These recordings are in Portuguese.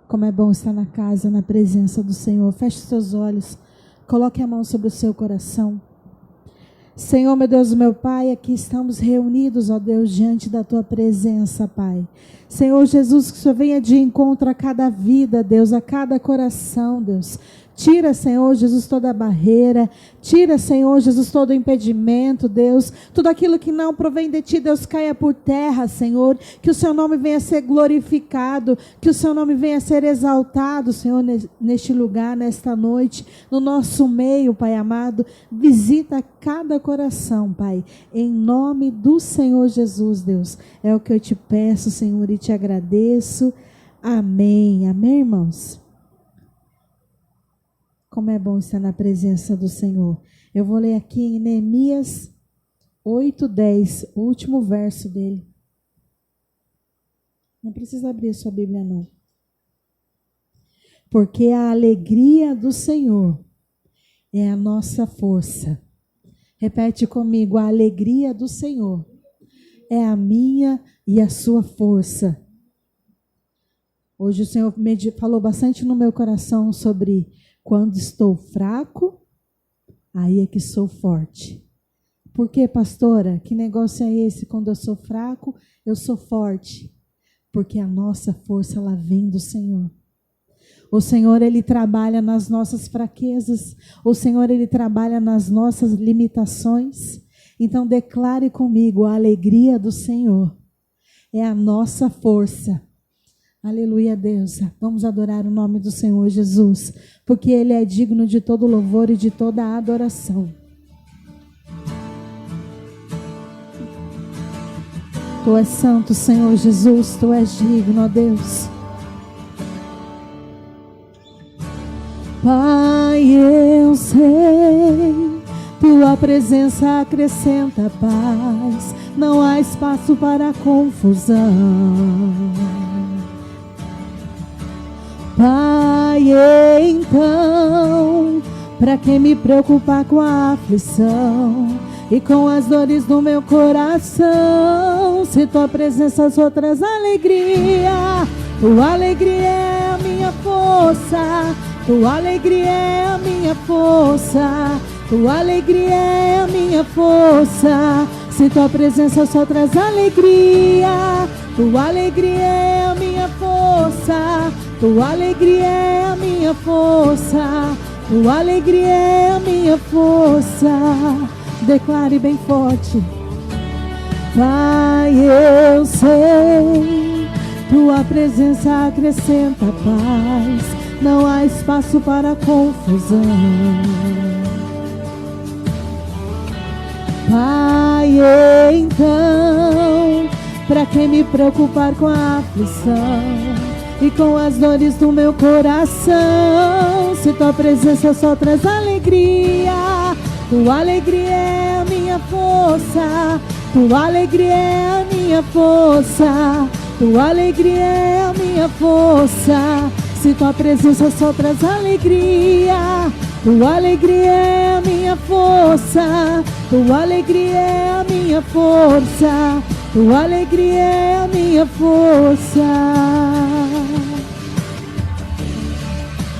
Como é bom estar na casa, na presença do Senhor. Feche os seus olhos, coloque a mão sobre o seu coração. Senhor, meu Deus, meu Pai, aqui estamos reunidos, ó Deus, diante da Tua presença, Pai. Senhor Jesus, que o Senhor venha de encontro a cada vida, Deus, a cada coração, Deus. Tira, Senhor Jesus, toda a barreira. Tira, Senhor Jesus, todo o impedimento, Deus. Tudo aquilo que não provém de Ti, Deus, caia por terra, Senhor. Que o Seu nome venha a ser glorificado. Que o Seu nome venha a ser exaltado, Senhor, neste lugar, nesta noite. No nosso meio, Pai amado. Visita cada coração, Pai. Em nome do Senhor Jesus, Deus. É o que eu te peço, Senhor, e te agradeço. Amém. Amém, irmãos? Como é bom estar na presença do Senhor. Eu vou ler aqui em Neemias 8:10, o último verso dele. Não precisa abrir a sua Bíblia, não. Porque a alegria do Senhor é a nossa força. Repete comigo, a alegria do Senhor é a minha e a sua força. Hoje o Senhor falou bastante no meu coração sobre quando estou fraco, aí é que sou forte. Por que, pastora? Que negócio é esse? Quando eu sou fraco, eu sou forte. Porque a nossa força, ela vem do Senhor. O Senhor, Ele trabalha nas nossas fraquezas. O Senhor, Ele trabalha nas nossas limitações. Então, declare comigo, a alegria do Senhor é a nossa força. Aleluia, Deus. Vamos adorar o nome do Senhor Jesus, porque Ele é digno de todo louvor e de toda adoração. Tu és santo, Senhor Jesus, Tu és digno, ó Deus. Pai, eu sei, Tua presença acrescenta paz, não há espaço para confusão. Pai, então, para que me preocupar com a aflição e com as dores do meu coração? Se Tua presença só traz alegria, Tua alegria é a minha força, Tua alegria é a minha força, Tua alegria é a minha força. Se Tua presença só traz alegria, Tua alegria é a minha força, Tua alegria é a minha força, Tua alegria é a minha força. Declare bem forte. Pai, eu sei, Tua presença acrescenta paz, não há espaço para confusão. Pai, então, para que me preocupar com a aflição e com as dores do meu coração? Se Tua presença só traz alegria, Tua alegria é a minha força, Tua alegria é a minha força, Tua alegria é a minha força. Se Tua presença só traz alegria, Tua alegria é a minha força, Tua alegria é a minha força, Tua alegria é a minha força.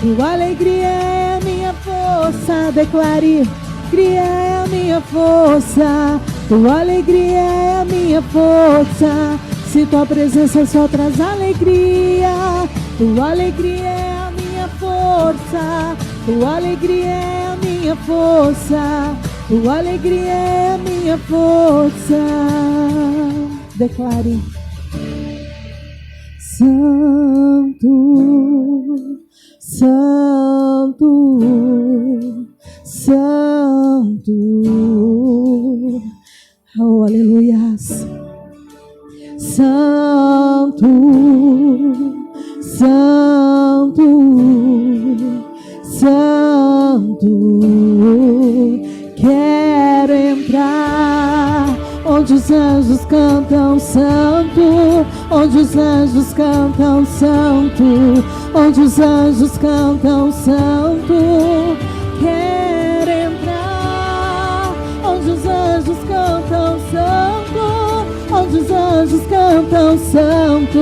Tua alegria é a minha força. Declare, alegria é a minha força, Tua alegria é a minha força. Se Tua presença só traz alegria, Tua alegria é a minha força, Tua alegria é a minha força, Tua alegria é a minha força. Declare. Santo, Santo, Santo. Oh, aleluias. Santo, Santo, Santo. Quero entrar onde os anjos cantam santo, onde os anjos cantam santo, onde os anjos cantam santo. Quero entrar onde os anjos cantam santo, onde os anjos cantam santo,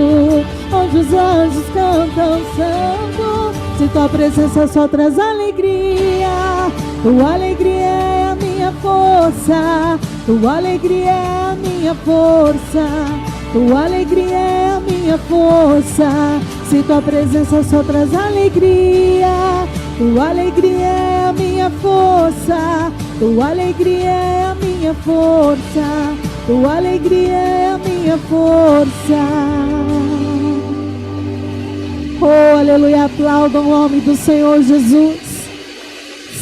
onde onde os anjos cantam santo. Se tua presença só traz alegria, tua alegria é a minha força, tua alegria é a minha força, tua alegria é a minha força. Se tua presença só traz alegria, tua alegria é a minha força, tua alegria é a minha força, tua alegria é a minha força. Oh, aleluia, aplaudam o nome do Senhor Jesus.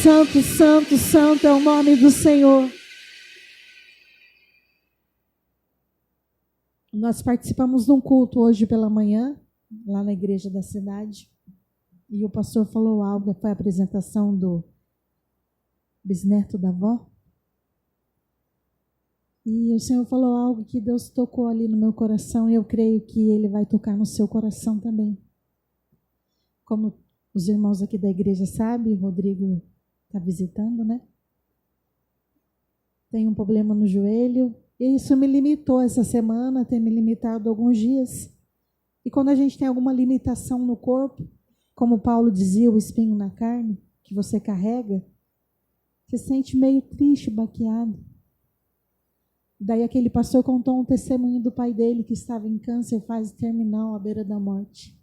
Santo, santo, santo é o nome do Senhor. Nós participamos de um culto hoje pela manhã, lá na igreja da cidade. E o pastor falou algo, foi a apresentação do bisneto da avó. E o Senhor falou algo que Deus tocou ali no meu coração, e eu creio que Ele vai tocar no seu coração também. Como os irmãos aqui da igreja sabem, o Rodrigo está visitando, né? Tem um problema no joelho, e isso me limitou essa semana, tem me limitado alguns dias. E quando a gente tem alguma limitação no corpo, como Paulo dizia, o espinho na carne, que você carrega, você se sente meio triste, baqueado. Daí aquele pastor contou um testemunho do pai dele, que estava em câncer, fase terminal, à beira da morte.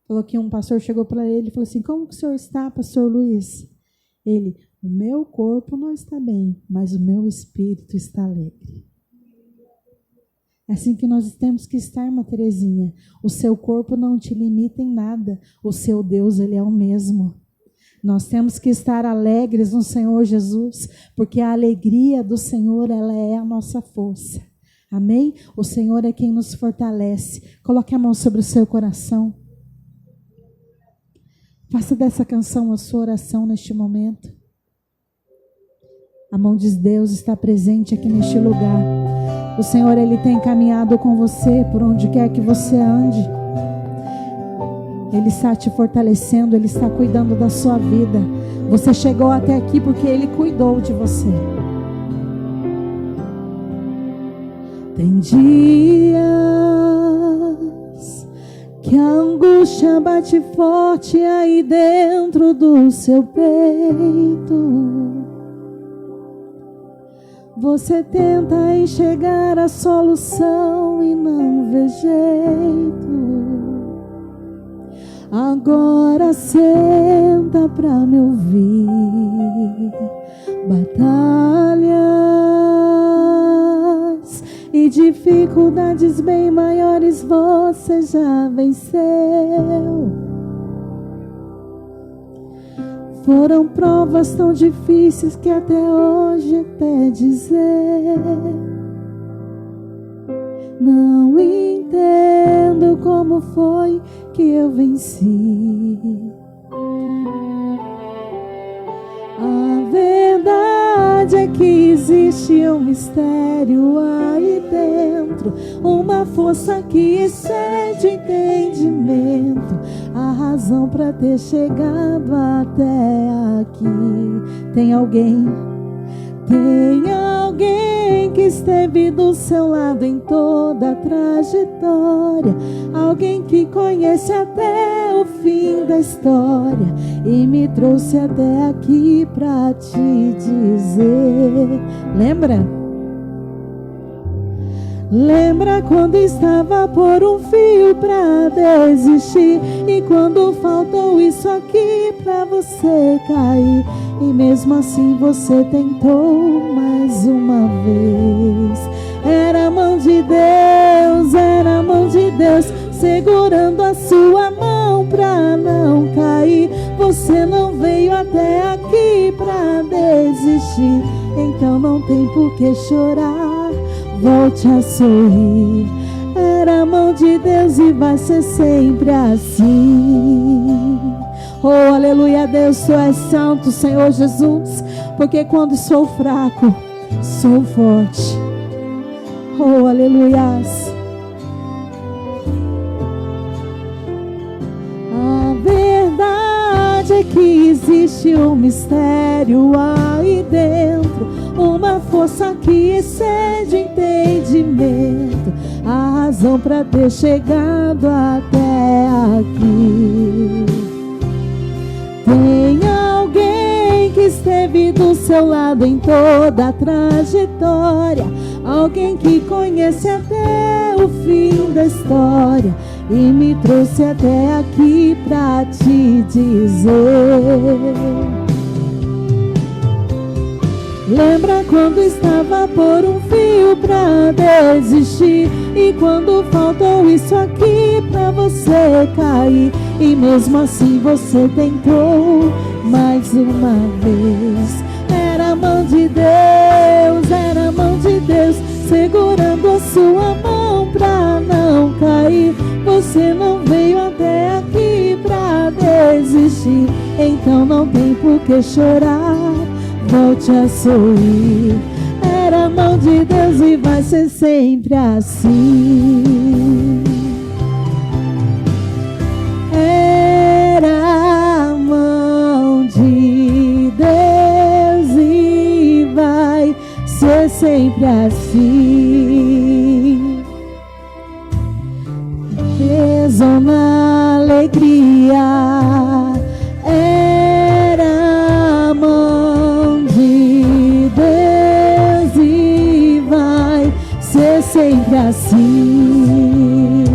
Falou que um pastor chegou para ele e falou assim: como que o senhor está, pastor Luiz? Ele: o meu corpo não está bem, mas o meu espírito está alegre. É assim que nós temos que estar, irmã Terezinha. O seu corpo não te limita em nada. O seu Deus, Ele é o mesmo. Nós temos que estar alegres no Senhor Jesus, porque a alegria do Senhor, ela é a nossa força. Amém? O Senhor é quem nos fortalece. Coloque a mão sobre o seu coração. Faça dessa canção a sua oração neste momento. A mão de Deus está presente aqui neste lugar. O Senhor, Ele tem caminhado com você por onde quer que você ande. Ele está te fortalecendo, Ele está cuidando da sua vida. Você chegou até aqui porque Ele cuidou de você. Tem dias que a angústia bate forte aí dentro do seu peito. Você tenta enxergar a solução e não vê jeito. Agora senta pra me ouvir. Batalhas e dificuldades bem maiores você já venceu. Foram provas tão difíceis que até hoje até dizer não entendo como foi que eu venci. A verdade é que existe um mistério aí dentro, uma força que excede o entendimento, a razão para ter chegado até aqui. Tem alguém que esteve do seu lado em toda a trajetória, alguém que conhece até o fim da história e me trouxe até aqui pra te dizer. Lembra quando estava por um fio pra desistir, e quando faltou isso aqui pra você cair, e mesmo assim você tentou mais uma vez. Era a mão de Deus segurando a sua mão pra não cair. Você não veio até aqui pra desistir, então não tem por que chorar, volte a sorrir. Era a mão de Deus e vai ser sempre assim. Oh, aleluia, Deus, Tu és santo, Senhor Jesus, porque quando sou fraco, sou forte. Oh, aleluias. A verdade é que existe um mistério aí dentro, uma força que excede o entendimento, a razão para ter chegado até aqui. Tem alguém que esteve do seu lado em toda a trajetória, alguém que conhece até o fim da história e me trouxe até aqui pra te dizer. Lembra quando estava por um fio pra desistir, e quando faltou isso aqui pra você cair, e mesmo assim você tentou mais uma vez. Era a mão de Deus, era a mão de Deus segurando a sua mão pra não cair. Você não veio até aqui pra desistir, então não tem por que chorar, volte a sorrir. Era a mão de Deus e vai ser sempre assim. Era a mão de Deus e vai ser sempre assim. Peso na alegria, era a mão de Deus e vai ser sempre assim.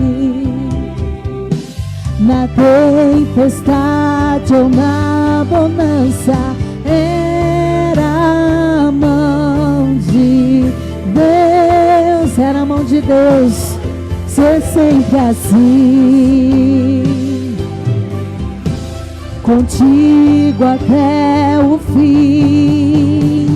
Na tempestade ou na bonança, era a mão de Deus, era a mão de Deus, ser sempre assim. Contigo até o fim.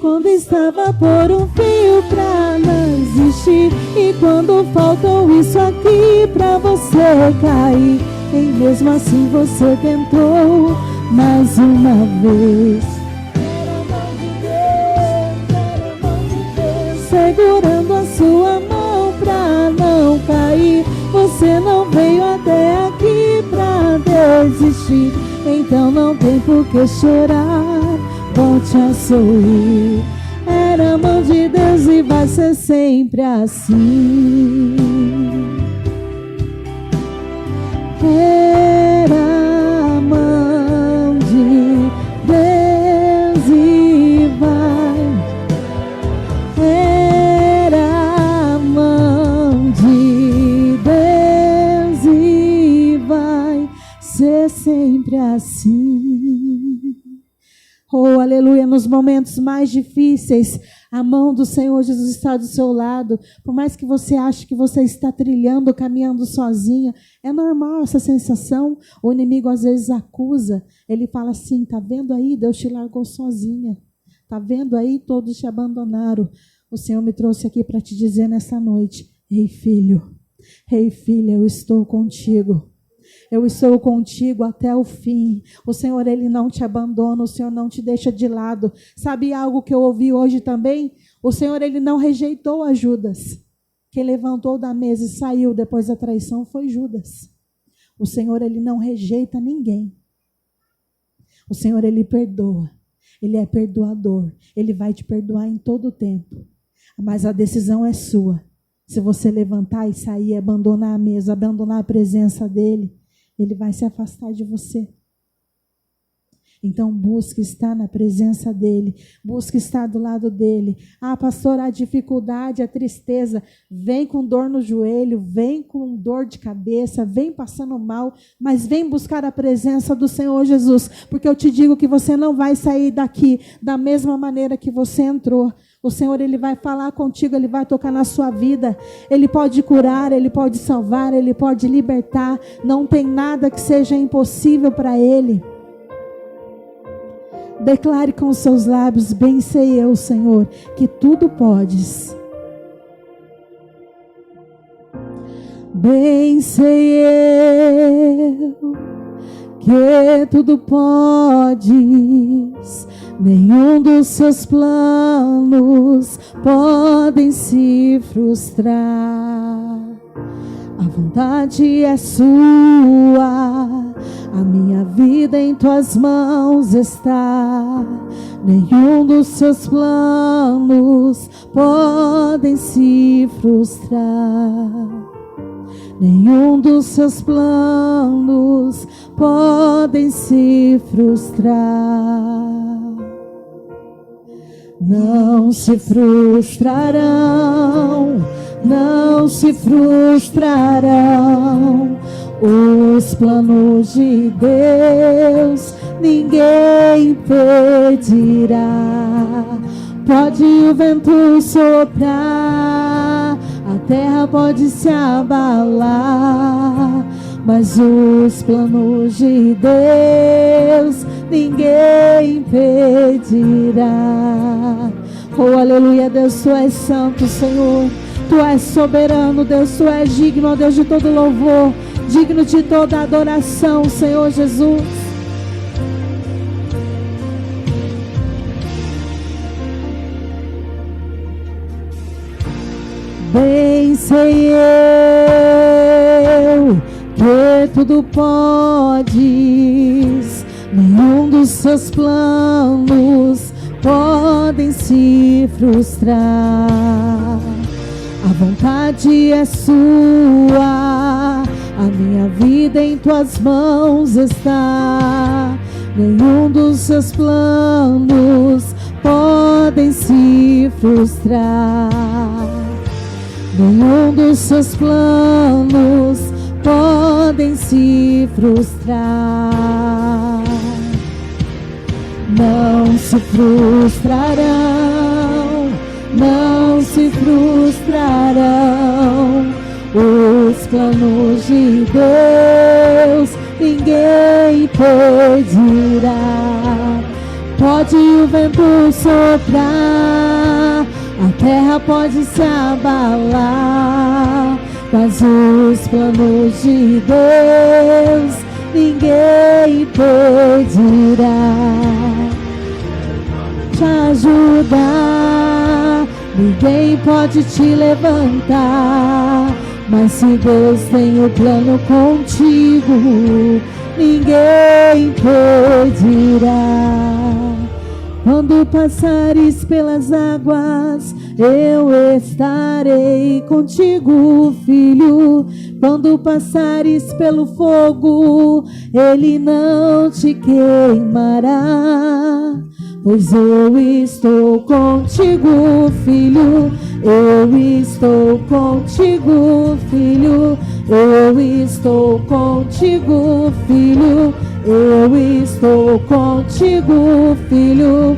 Quando estava por um fio pra não existir, e quando faltou isso aqui pra você cair, e mesmo assim você tentou mais uma vez. Era a mão de Deus, era a mão de Deus segurando a sua mão pra não cair. Você não veio até aqui pra desistir, então não tem por que chorar, volte a sorrir. Era a mão de Deus e vai ser sempre assim. Era a mão de Deus e vai. Era a mão de Deus e vai ser sempre assim. Oh, aleluia, nos momentos mais difíceis, a mão do Senhor Jesus está do seu lado. Por mais que você ache que você está trilhando, caminhando sozinha, é normal essa sensação. O inimigo às vezes acusa, ele fala assim, tá vendo aí, Deus te largou sozinha. Tá vendo aí, todos te abandonaram. O Senhor me trouxe aqui para te dizer nessa noite, ei filho, ei filha, eu estou contigo. Eu estou contigo até o fim. O Senhor, Ele não te abandona. O Senhor não te deixa de lado. Sabe algo que eu ouvi hoje também? O Senhor, Ele não rejeitou a Judas. Quem levantou da mesa e saiu depois da traição foi Judas. O Senhor, Ele não rejeita ninguém. O Senhor, Ele perdoa. Ele é perdoador. Ele vai te perdoar em todo o tempo. Mas a decisão é sua. Se você levantar e sair, abandonar a mesa, abandonar a presença dEle, Ele vai se afastar de você. Então busque estar na presença dEle. Busque estar do lado dEle. Ah, pastor, a dificuldade, a tristeza. Vem com dor no joelho, vem com dor de cabeça, vem passando mal, mas vem buscar a presença do Senhor Jesus. Porque eu te digo que você não vai sair daqui da mesma maneira que você entrou. O Senhor, Ele vai falar contigo, Ele vai tocar na sua vida. Ele pode curar, Ele pode salvar, Ele pode libertar. Não tem nada que seja impossível para Ele. Declare com os seus lábios, bem sei eu, Senhor, que tudo podes. Bem sei eu, que tudo podes. Nenhum dos seus planos podem se frustrar. A vontade é sua, a minha vida em tuas mãos está. Nenhum dos seus planos podem se frustrar. Nenhum dos seus planos podem se frustrar. Não se frustrarão, não se frustrarão os planos de Deus, ninguém impedirá. Pode o vento soprar, a terra pode se abalar, mas os planos de Deus ninguém impedirá. Oh, aleluia, Deus, Tu és santo, Senhor. Tu és soberano, Deus, Tu és digno, ó Deus, de todo louvor, digno de toda adoração, Senhor Jesus. Bem sei eu que tudo podes, nenhum dos seus planos podem se frustrar. A vontade é sua, a minha vida em Tuas mãos está. Nenhum dos seus planos podem se frustrar. Nenhum dos seus planos podem se frustrar. Não se frustrarão, não se frustrarão os planos de Deus, ninguém impedirá. Pode o vento soprar, a terra pode se abalar, mas os planos de Deus ninguém impedirá. Te ajudar, ninguém pode te levantar, mas se Deus tem o plano contigo, ninguém impedirá. Quando passares pelas águas, eu estarei contigo, filho. Quando passares pelo fogo, ele não te queimará. Pois eu estou contigo, filho. Eu estou contigo, filho. Eu estou contigo, filho. Eu estou contigo, filho.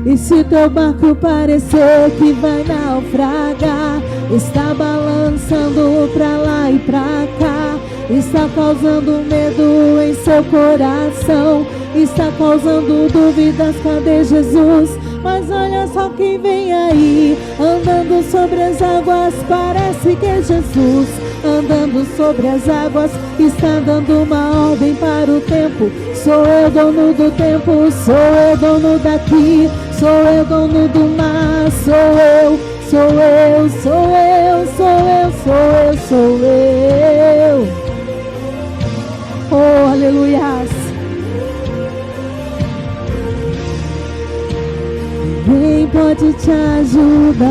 E se teu barco parecer que vai naufragar, está balançando pra lá e pra cá, está causando medo em seu coração, está causando dúvidas, cadê Jesus? Mas olha só quem vem aí, andando sobre as águas, parece que é Jesus. Andando sobre as águas, está dando uma ordem para o tempo. Sou eu dono do tempo, sou eu dono daqui, sou eu dono do mar, sou eu, sou eu, sou eu, sou eu, sou eu, sou eu. Oh, aleluia. Ninguém pode te ajudar,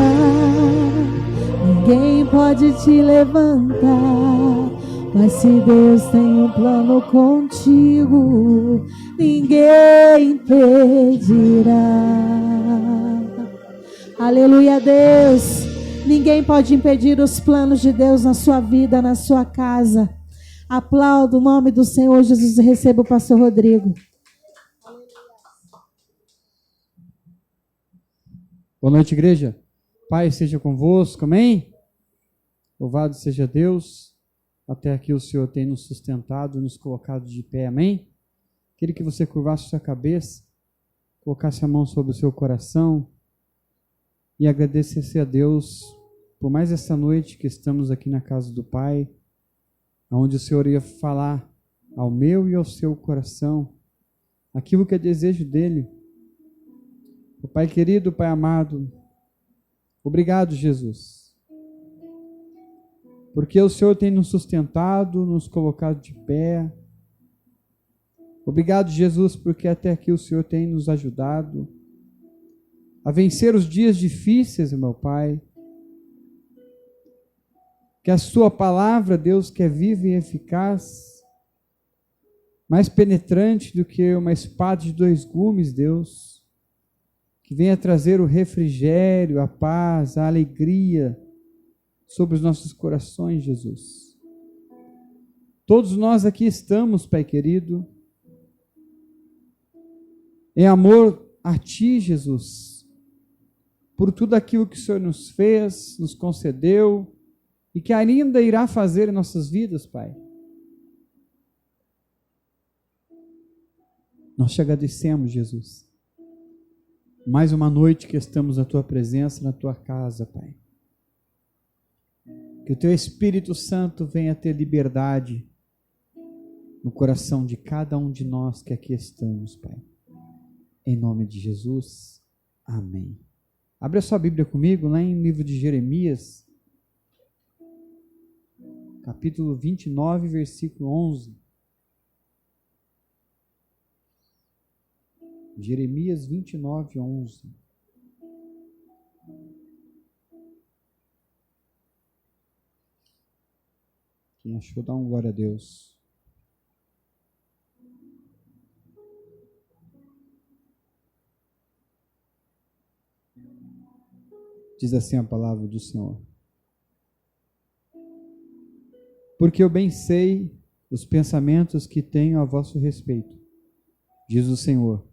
ninguém pode te levantar, mas se Deus tem um plano contigo, ninguém impedirá. Aleluia, Deus. Ninguém pode impedir os planos de Deus na sua vida, na sua casa. Aplaudo o nome do Senhor Jesus e receba o pastor Rodrigo. Boa noite, igreja. Pai seja convosco, amém? Louvado seja Deus. Até aqui o Senhor tem nos sustentado, nos colocado de pé, amém? Queria que você curvasse sua cabeça, colocasse a mão sobre o seu coração e agradecesse a Deus por mais essa noite que estamos aqui na casa do Pai, onde o Senhor ia falar ao meu e ao seu coração aquilo que é desejo dEle. O Pai querido, Pai amado, obrigado, Jesus, porque o Senhor tem nos sustentado, nos colocado de pé. Obrigado, Jesus, porque até aqui o Senhor tem nos ajudado. a vencer os dias difíceis, meu Pai. Que a Sua palavra, Deus, que é viva e eficaz, mais penetrante do que uma espada de 2 gumes, Deus, que venha trazer o refrigério, a paz, a alegria sobre os nossos corações, Jesus. Todos nós aqui estamos, Pai querido, em amor a Ti, Jesus, por tudo aquilo que o Senhor nos fez, nos concedeu e que ainda irá fazer em nossas vidas, Pai. Nós te agradecemos, Jesus. Mais uma noite que estamos na Tua presença, na Tua casa, Pai. Que o Teu Espírito Santo venha ter liberdade no coração de cada um de nós que aqui estamos, Pai. Em nome de Jesus, amém. Abre a sua Bíblia comigo, lá em livro de Jeremias, capítulo 29, versículo 11. Jeremias 29, 11. Quem achou, dá um glória a Deus. Diz assim a palavra do Senhor. Porque eu bem sei os pensamentos que tenho a vosso respeito, diz o Senhor.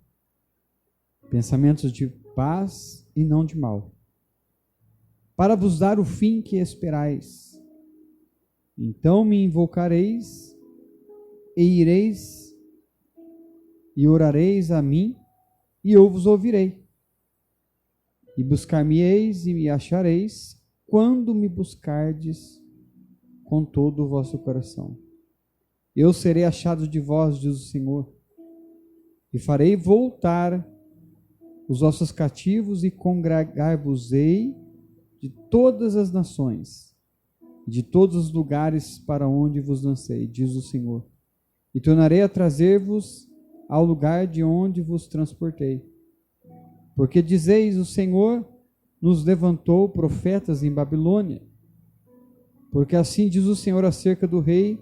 Pensamentos de paz e não de mal, para vos dar o fim que esperais. Então me invocareis e ireis e orareis a mim, e eu vos ouvirei. E buscar-me-eis e me achareis, quando me buscardes com todo o vosso coração. Eu serei achado de vós, diz o Senhor, e farei voltar os vossos cativos, e congregar-vos-ei de todas as nações, de todos os lugares para onde vos lancei, diz o Senhor. E tornarei a trazer-vos ao lugar de onde vos transportei. Porque dizeis, o Senhor nos levantou profetas em Babilônia. Porque assim diz o Senhor acerca do rei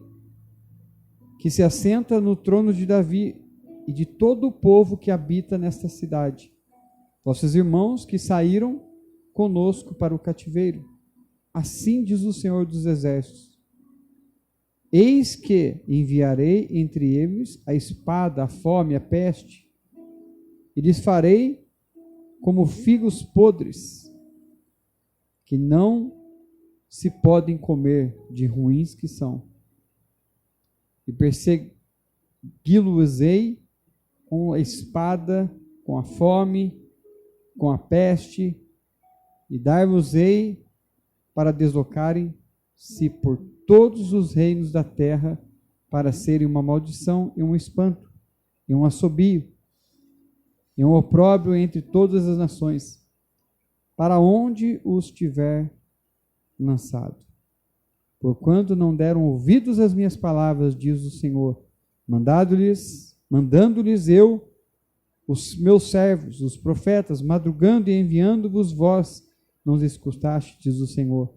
que se assenta no trono de Davi e de todo o povo que habita nesta cidade. Vossos irmãos que saíram conosco para o cativeiro. Assim diz o Senhor dos Exércitos. Eis que enviarei entre eles a espada, a fome, a peste, e lhes farei como figos podres, que não se podem comer, de ruins que são. E persegui-los-ei com a espada, com a fome, com a peste, e dar-vos-ei para deslocarem-se por todos os reinos da terra, para serem uma maldição e um espanto, e um assobio, e um opróbrio entre todas as nações, para onde os tiver lançado. Porquanto não deram ouvidos às minhas palavras, diz o Senhor, mandando-lhes eu os meus servos, os profetas, madrugando e enviando-vos vós, não os escutaste, diz o Senhor.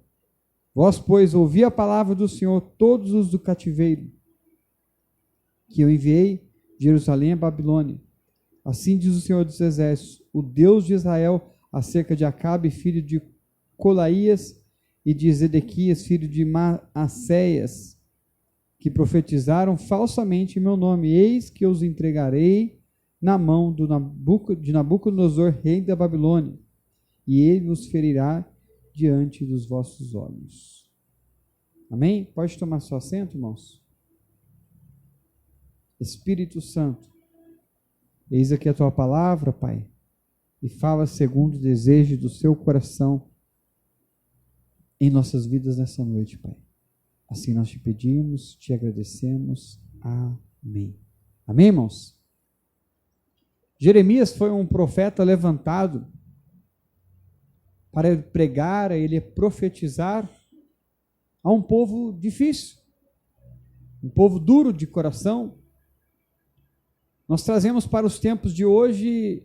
Vós, pois, ouvi a palavra do Senhor, todos os do cativeiro, que eu enviei de Jerusalém a Babilônia. Assim diz o Senhor dos Exércitos, o Deus de Israel, acerca de Acabe, filho de Colaías, e de Zedequias, filho de Maacéias, que profetizaram falsamente em meu nome. Eis que os entregarei na mão de Nabucodonosor, rei da Babilônia, e ele os ferirá diante dos vossos olhos. Amém? Pode tomar seu assento, irmãos? Espírito Santo, eis aqui a tua palavra, Pai, e fala segundo o desejo do seu coração em nossas vidas nessa noite, Pai. Assim nós te pedimos, te agradecemos. Amém. Amém, irmãos? Jeremias foi um profeta levantado para ele pregar, ele profetizar a um povo difícil, um povo duro de coração. Nós trazemos para os tempos de hoje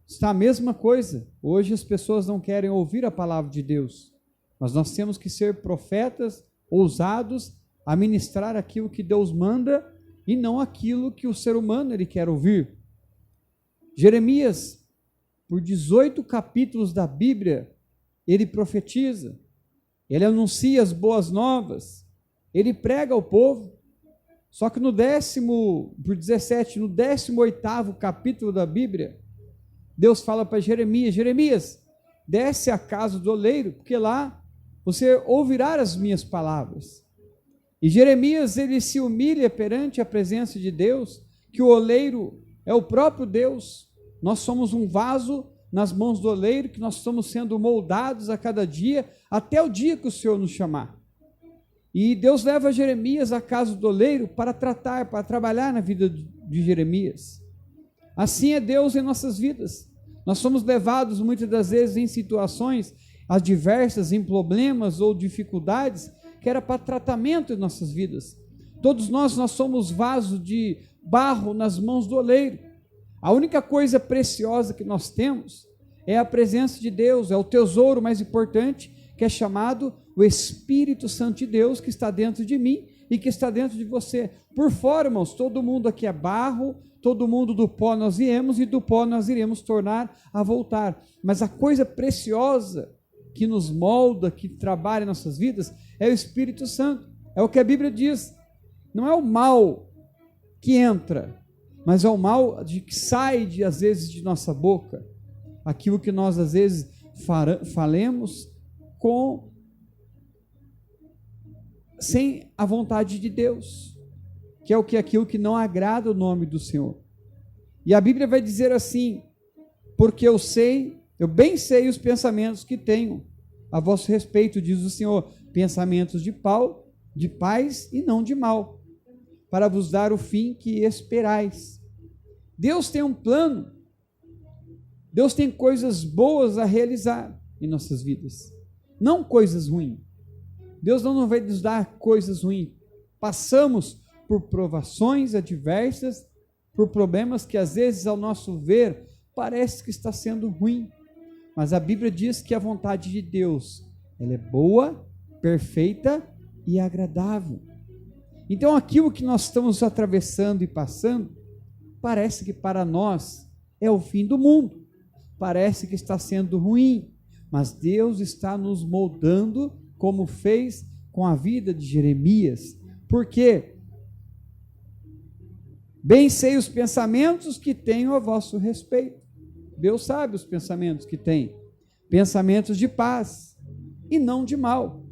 está a mesma coisa. Hoje as pessoas não querem ouvir a palavra de Deus, mas nós temos que ser profetas ousados a ministrar aquilo que Deus manda e não aquilo que o ser humano ele quer ouvir. Jeremias, por 18 capítulos da Bíblia, ele profetiza, ele anuncia as boas novas, ele prega ao povo. Só que no 18º capítulo da Bíblia, Deus fala para Jeremias: Jeremias, desce à casa do oleiro, porque lá você ouvirá as minhas palavras. E Jeremias, ele se humilha perante a presença de Deus, que o oleiro é o próprio Deus. Nós somos um vaso nas mãos do oleiro, que nós estamos sendo moldados a cada dia, até o dia que o Senhor nos chamar. E Deus leva Jeremias à casa do oleiro para tratar, para trabalhar na vida de Jeremias. Assim é Deus em nossas vidas. Nós somos levados muitas das vezes em situações adversas, em problemas ou dificuldades, que era para tratamento em nossas vidas. Todos nós somos vasos de barro nas mãos do oleiro. A única coisa preciosa que nós temos é a presença de Deus, é o tesouro mais importante, que é chamado o Espírito Santo de Deus, que está dentro de mim e que está dentro de você. Por fora, irmãos, todo mundo aqui é barro, todo mundo do pó nós viemos e do pó nós iremos tornar a voltar. Mas a coisa preciosa que nos molda, que trabalha em nossas vidas, é o Espírito Santo. É o que a Bíblia diz. Não é o mal que entra, mas é o mal que sai, às vezes, de nossa boca. Aquilo que nós, às vezes, falemos sem a vontade de Deus, que é aquilo que não agrada o nome do Senhor. E a Bíblia vai dizer assim: porque eu bem sei os pensamentos que tenho a vosso respeito, diz o Senhor, pensamentos de paz e não de mal, para vos dar o fim que esperais. Deus tem um plano, Deus tem coisas boas a realizar em nossas vidas, não coisas ruins. Deus não vai nos dar coisas ruins. Passamos por provações adversas, por problemas que às vezes, ao nosso ver, parece que está sendo ruim. Mas a Bíblia diz que a vontade de Deus, ela é boa, perfeita e agradável. Então aquilo que nós estamos atravessando e passando, parece que para nós é o fim do mundo. Parece que está sendo ruim, mas Deus está nos moldando, como fez com a vida de Jeremias. Porque bem sei os pensamentos que tenho a vosso respeito. Deus sabe os pensamentos que tem, pensamentos de paz e não de mal,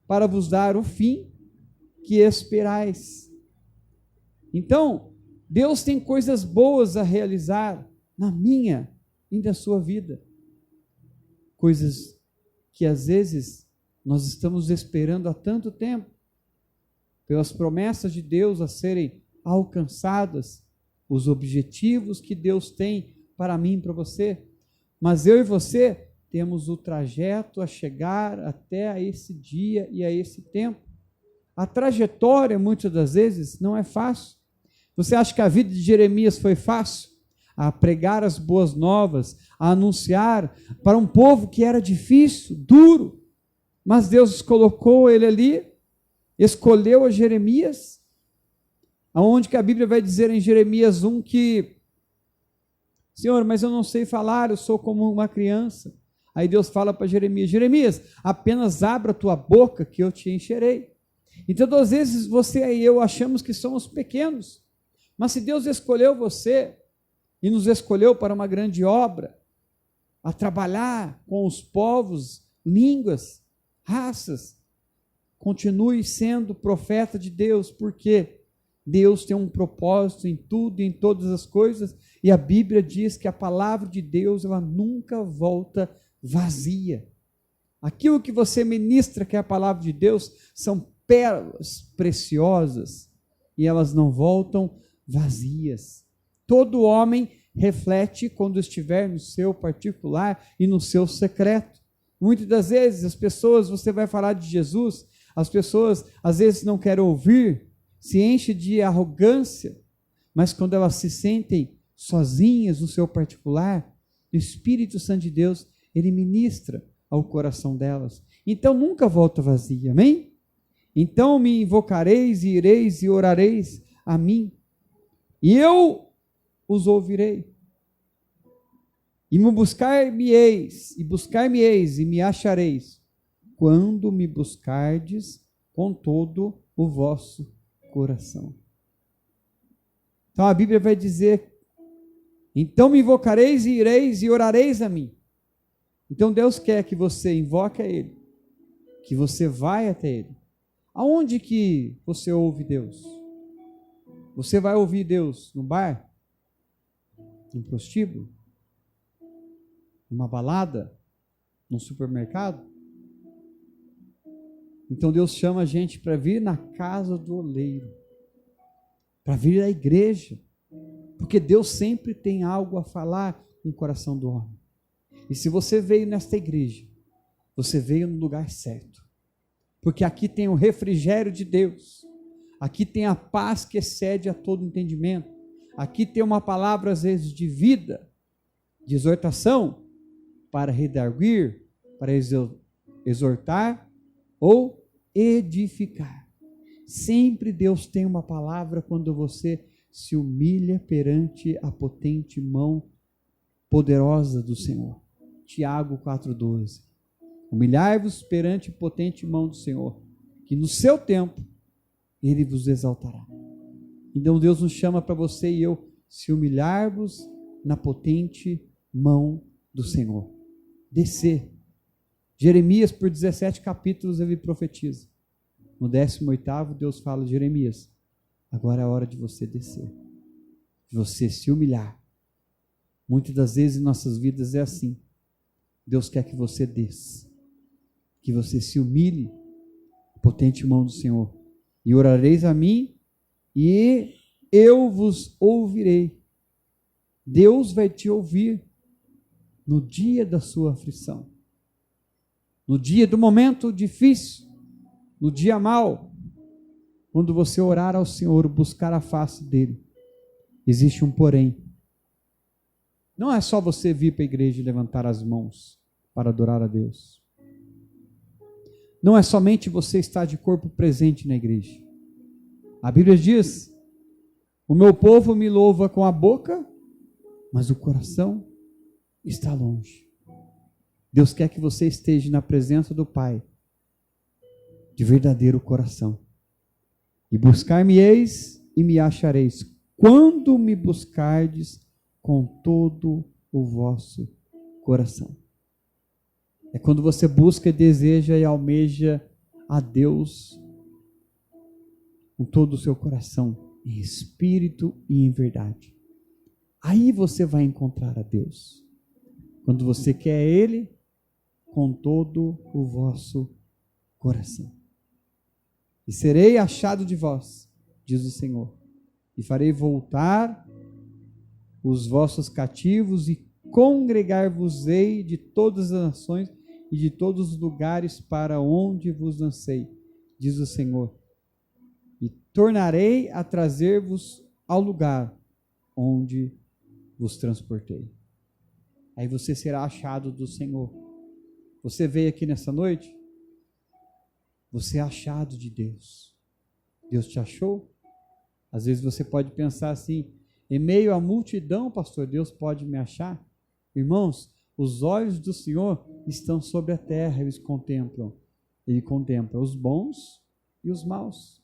para vos dar o fim que esperais. Então, Deus tem coisas boas a realizar na minha e na sua vida. Coisas que às vezes nós estamos esperando há tanto tempo, pelas promessas de Deus a serem alcançadas, os objetivos que Deus tem para mim e para você. Mas eu e você temos o trajeto a chegar até a esse dia e a esse tempo. A trajetória, muitas das vezes, não é fácil. Você acha que a vida de Jeremias foi fácil? A pregar as boas novas, a anunciar para um povo que era difícil, duro. Mas Deus colocou ele ali, escolheu a Jeremias, aonde que a Bíblia vai dizer em Jeremias 1 que: Senhor, mas eu não sei falar, eu sou como uma criança. Aí Deus fala para Jeremias: Jeremias, apenas abra a tua boca que eu te encherei. Então, às vezes, você e eu achamos que somos pequenos, mas se Deus escolheu você e nos escolheu para uma grande obra, a trabalhar com os povos, línguas, raças, continue sendo profeta de Deus, porque Deus tem um propósito em tudo e em todas as coisas, e a Bíblia diz que a palavra de Deus, ela nunca volta vazia. Aquilo que você ministra, que é a palavra de Deus, são pérolas preciosas, e elas não voltam vazias. Todo homem reflete quando estiver no seu particular e no seu secreto. Muitas das vezes as pessoas, você vai falar de Jesus, as pessoas às vezes não querem ouvir, se enchem de arrogância, mas quando elas se sentem sozinhas no seu particular, o Espírito Santo de Deus, ele ministra ao coração delas. Então nunca volta vazia, amém? Então me invocareis e ireis e orareis a mim, e eu os ouvirei. E me buscar-me-eis, e me achareis, quando me buscardes com todo o vosso coração. Então a Bíblia vai dizer, então me invocareis e ireis e orareis a mim. Então Deus quer que você invoque a Ele, que você vai até Ele. Aonde que você ouve Deus? Você vai ouvir Deus no bar? No prostíbulo? Numa balada? Num supermercado? Então Deus chama a gente para vir na casa do oleiro, para vir à igreja, porque Deus sempre tem algo a falar no coração do homem. E se você veio nesta igreja, você veio no lugar certo, porque aqui tem o refrigério de Deus, aqui tem a paz que excede a todo entendimento, aqui tem uma palavra às vezes de vida, de exortação, para redarguir, para exortar ou edificar. Sempre Deus tem uma palavra quando você se humilha perante a potente mão poderosa do Senhor. Tiago 4,12. Humilhai-vos perante a potente mão do Senhor, que no seu tempo Ele vos exaltará. Então Deus nos chama para você e eu se humilharmos na potente mão do Senhor. Descer. Jeremias, por 17 capítulos, ele profetiza. No 18º, Deus fala, Jeremias, agora é a hora de você descer, de você se humilhar. Muitas das vezes em nossas vidas é assim. Deus quer que você desça, que você se humilhe, potente mão do Senhor. E orareis a mim, e eu vos ouvirei. Deus vai te ouvir no dia da sua aflição, no dia do momento difícil, no dia mau, quando você orar ao Senhor, buscar a face dele. Existe um porém. Não é só você vir para a igreja e levantar as mãos para adorar a Deus. Não é somente você estar de corpo presente na igreja. A Bíblia diz, o meu povo me louva com a boca, mas o coração está longe. Deus quer que você esteja na presença do Pai, de verdadeiro coração. E buscar-me-eis e me achareis, quando me buscardes com todo o vosso coração. É quando você busca, deseja e almeja a Deus com todo o seu coração, em espírito e em verdade. Aí você vai encontrar a Deus. Quando você quer Ele com todo o vosso coração. E serei achado de vós, diz o Senhor, e farei voltar os vossos cativos e congregar-vos-ei de todas as nações e de todos os lugares para onde vos lancei, diz o Senhor. E tornarei a trazer-vos ao lugar onde vos transportei. Aí você será achado do Senhor. Você veio aqui nessa noite, você é achado de Deus. Deus te achou? Às vezes você pode pensar assim, em meio à multidão, pastor, Deus pode me achar? Irmãos, os olhos do Senhor estão sobre a terra, eles contemplam. Ele contempla os bons e os maus.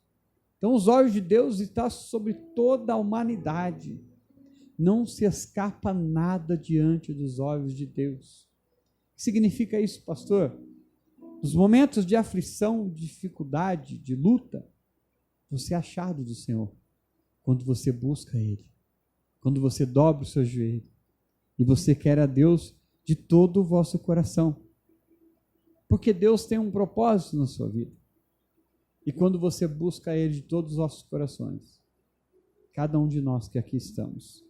Então os olhos de Deus estão sobre toda a humanidade. Não se escapa nada diante dos olhos de Deus. O que significa isso, pastor? Nos momentos de aflição, de dificuldade, de luta, você é achado do Senhor. Quando você busca Ele. Quando você dobra o seu joelho. E você quer a Deus de todo o vosso coração. Porque Deus tem um propósito na sua vida. E quando você busca Ele de todos os vossos corações, cada um de nós que aqui estamos,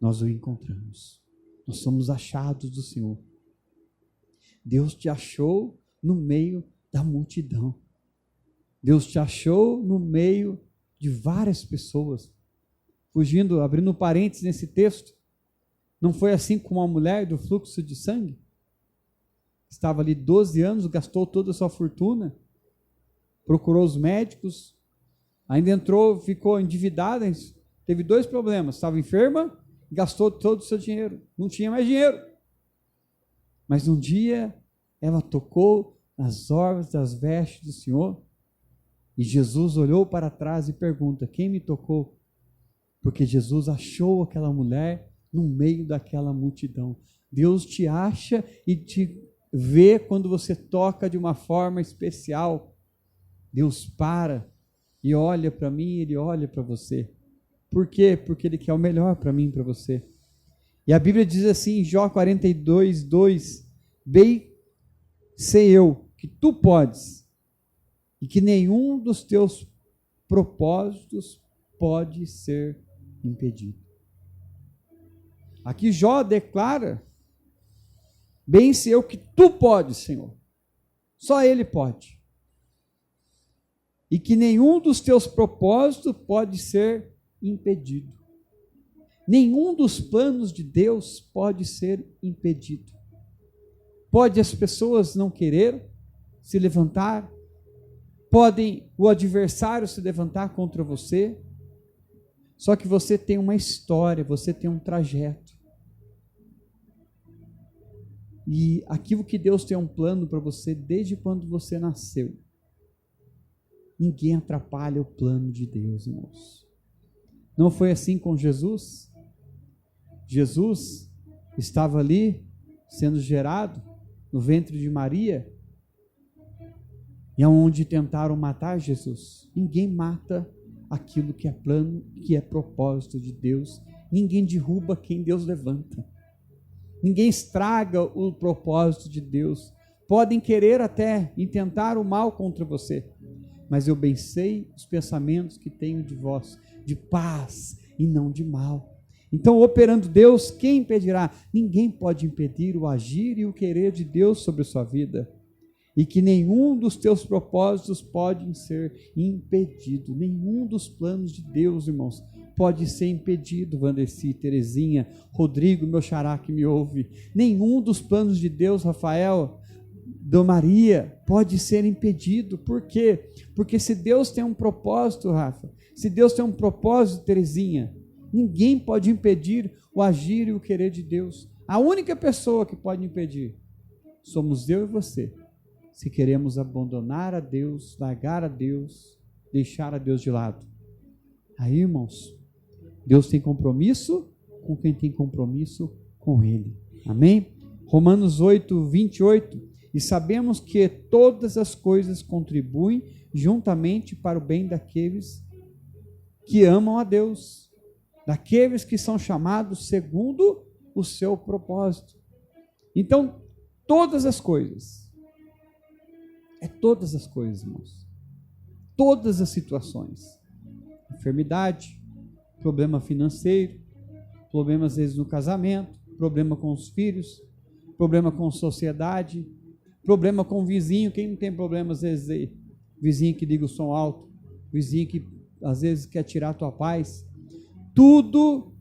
nós o encontramos. Nós somos achados do Senhor. Deus te achou no meio da multidão. Deus te achou no meio de várias pessoas. Fugindo, abrindo parênteses nesse texto, Não foi assim com uma mulher do fluxo de sangue? Estava ali 12 anos, gastou toda a sua fortuna, procurou os médicos, ainda entrou, ficou endividada, teve 2 problemas, estava enferma, gastou todo o seu dinheiro, não tinha mais dinheiro. Mas um dia, ela tocou nas orlas das vestes do Senhor, e Jesus olhou para trás e pergunta: quem me tocou? Porque Jesus achou aquela mulher no meio daquela multidão. Deus te acha e te vê quando você toca de uma forma especial. Deus para e olha para mim, Ele olha para você. Por quê? Porque Ele quer o melhor para mim e para você. E a Bíblia diz assim, em Jó 42, 2, bem sei eu que tu podes, e que nenhum dos teus propósitos pode ser impedido. Aqui Jó declara, bem sei eu que tu podes, Senhor. Só Ele pode. E que nenhum dos teus propósitos pode ser impedido. Nenhum dos planos de Deus pode ser impedido. Pode as pessoas não querer se levantar, podem o adversário se levantar contra você, só que você tem uma história, você tem um trajeto. E aquilo que Deus tem um plano para você desde quando você nasceu, ninguém atrapalha o plano de Deus, irmãos. Não foi assim com Jesus? Jesus estava ali sendo gerado no ventre de Maria, e aonde tentaram matar Jesus. Ninguém mata aquilo que é plano, que é propósito de Deus. Ninguém derruba quem Deus levanta. Ninguém estraga o propósito de Deus. Podem querer até intentar o mal contra você, mas eu bem sei os pensamentos que tenho de vós, de paz e não de mal. Então, operando Deus, quem impedirá? Ninguém pode impedir o agir e o querer de Deus sobre a sua vida. E que nenhum dos teus propósitos pode ser impedido. Nenhum dos planos de Deus, irmãos, pode ser impedido. Vandeci, Terezinha, Rodrigo, meu xará que me ouve. Nenhum dos planos de Deus, Rafael, da Maria, pode ser impedido. Por quê? Porque se Deus tem um propósito, Rafa, se Deus tem um propósito, Terezinha, ninguém pode impedir o agir e o querer de Deus. A única pessoa que pode impedir somos eu e você. Se queremos abandonar a Deus, largar a Deus, deixar a Deus de lado. Aí, irmãos, Deus tem compromisso com quem tem compromisso com Ele. Amém? Romanos 8, 28. E sabemos que todas as coisas contribuem juntamente para o bem daqueles que amam a Deus, daqueles que são chamados segundo o seu propósito. Então, todas as coisas, todas as coisas, irmãos, todas as situações, enfermidade, problema financeiro, problema às vezes no casamento, problema com os filhos, problema com a sociedade, problema com o vizinho. Quem não tem problema às vezes aí? Vizinho que liga o som alto, vizinho que às vezes quer tirar a tua paz. Tudo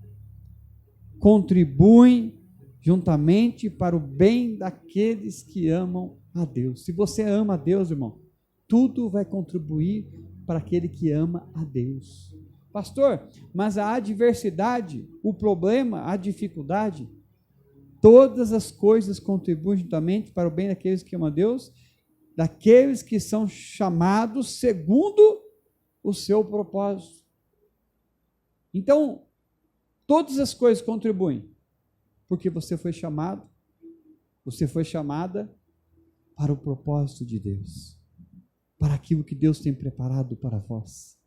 contribui juntamente para o bem daqueles que amam a Deus. Se você ama a Deus, irmão, tudo vai contribuir para aquele que ama a Deus. Pastor, mas a adversidade, o problema, a dificuldade, todas as coisas contribuem juntamente para o bem daqueles que amam a Deus, daqueles que são chamados segundo o seu propósito. Então, todas as coisas contribuem, porque você foi chamado, você foi chamada para o propósito de Deus, para aquilo que Deus tem preparado para vós.